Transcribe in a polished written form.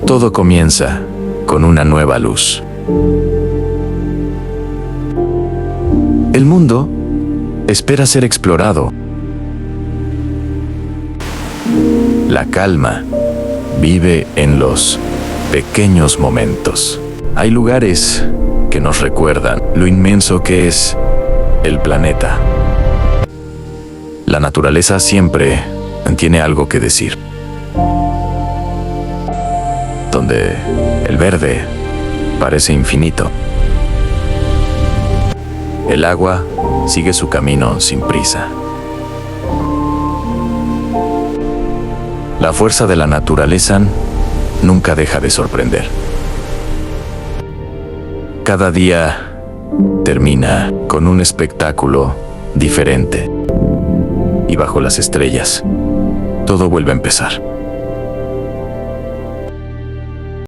Todo comienza con una nueva luz. El mundo espera ser explorado. La calma vive en los pequeños momentos. Hay lugares que nos recuerdan lo inmenso que es el planeta. La naturaleza siempre tiene algo que decir. Donde el verde parece infinito. El agua sigue su camino sin prisa. La fuerza de la naturaleza nunca deja de sorprender. Cada día termina con un espectáculo diferente. Y bajo las estrellas, todo vuelve a empezar.